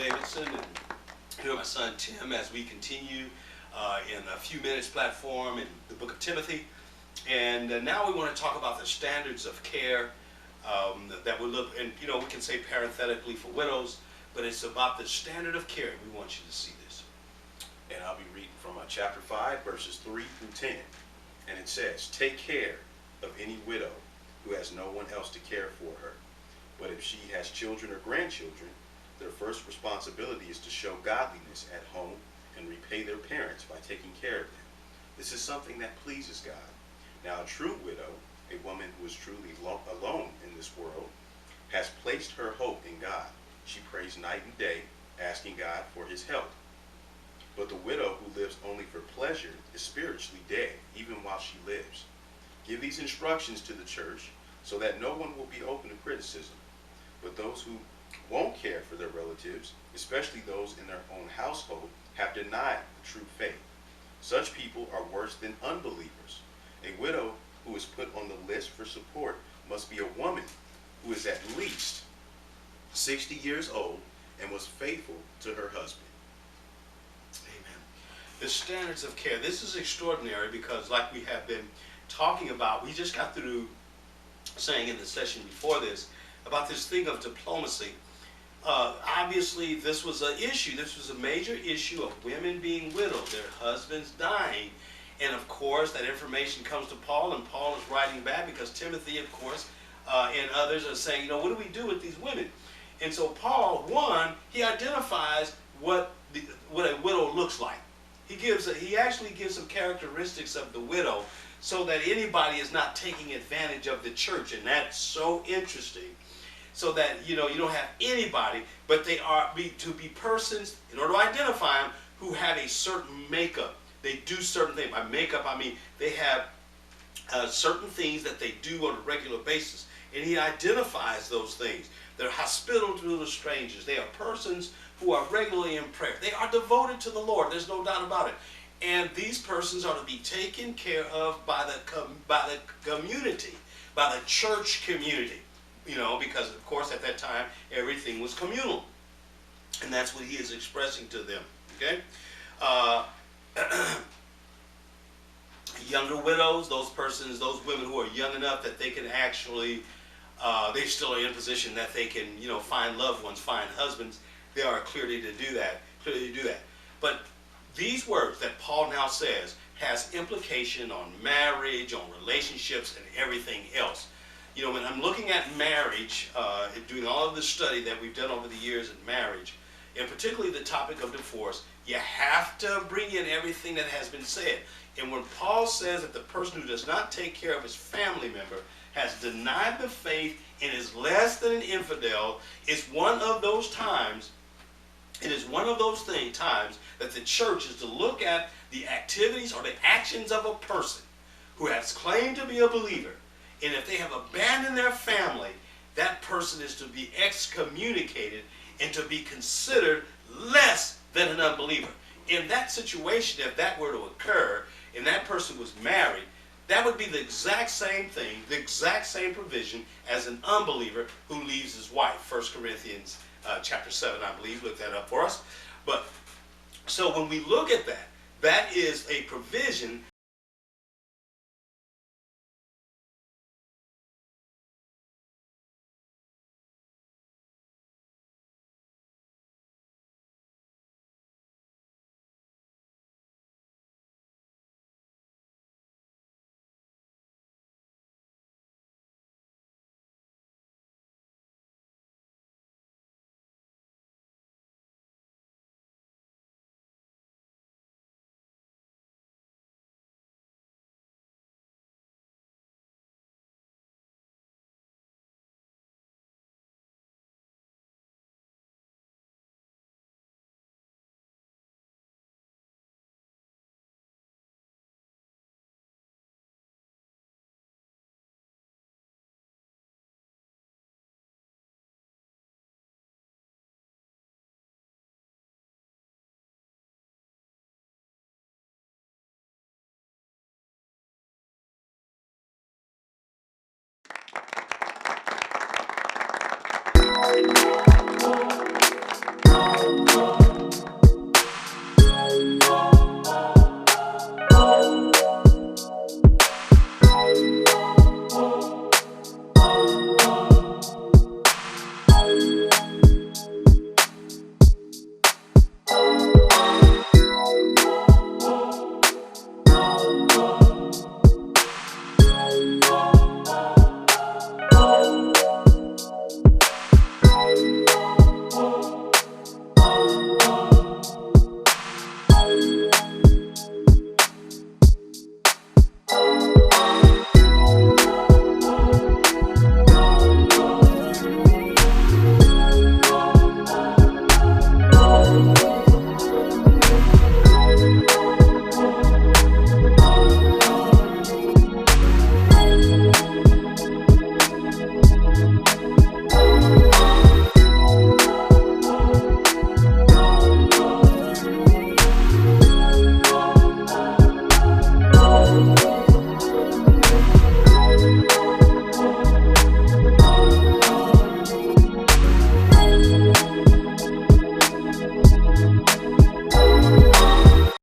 Davidson, and here with my son Tim as we continue in a few minutes platform in the book of Timothy. And now we want to talk about the standards of care that we look, and we can say parenthetically for widows, but it's about the standard of care. We want you to see this. And I'll be reading from chapter 5, verses 3 through 10. And it says, "Take care of any widow who has no one else to care for her. But if she has children or grandchildren, their first responsibility is to show godliness at home and repay their parents by taking care of them. This is something that pleases God. Now a true widow, a woman who is truly alone in this world, has placed her hope in God. She prays night and day, asking God for his help. But the widow who lives only for pleasure is spiritually dead, even while she lives. Give these instructions to the church so that no one will be open to criticism. But those who won't care for their relatives, especially those in their own household, have denied the true faith. Such people are worse than unbelievers. A widow who is put on the list for support must be a woman who is at least 60 years old and was faithful to her husband." Amen. The standards of care. This is extraordinary because, like we have been talking about, we just got through saying in the session before this about this thing of diplomacy. Obviously, this was an issue. This was a major issue of women being widowed, their husbands dying. And of course, that information comes to Paul, and Paul is writing back because Timothy, of course, and others are saying, what do we do with these women? And so Paul, he identifies what a widow looks like. He actually gives some characteristics of the widow so that anybody is not taking advantage of the church, and that's so interesting. So that you don't have anybody, but they are to be persons, in order to identify them, who have a certain makeup. They do certain things. By makeup, I mean they have certain things that they do on a regular basis, and he identifies those things. They're hospitable to the strangers. They are persons who are regularly in prayer. They are devoted to the Lord. There's no doubt about it. And these persons are to be taken care of by the community, by the church community. Because of course at that time everything was communal, and that's what he is expressing to them. Okay, younger widows, those women who are young enough that they can actually, they still are in a position that they can, find loved ones, find husbands. They are clearly to do that. But these words that Paul now says has implication on marriage, on relationships, and everything else. When I'm looking at marriage, doing all of the study that we've done over the years in marriage, and particularly the topic of divorce, you have to bring in everything that has been said. And when Paul says that the person who does not take care of his family member has denied the faith and is less than an infidel, it's one of those times, times that the church is to look at the activities or the actions of a person who has claimed to be a believer. And if they have abandoned their family, that person is to be excommunicated and to be considered less than an unbeliever. In that situation, if that were to occur, and that person was married, that would be the exact same thing, the exact same provision as an unbeliever who leaves his wife. 1 Corinthians chapter 7, I believe. Look that up for us. But so when we look at that, that is a provision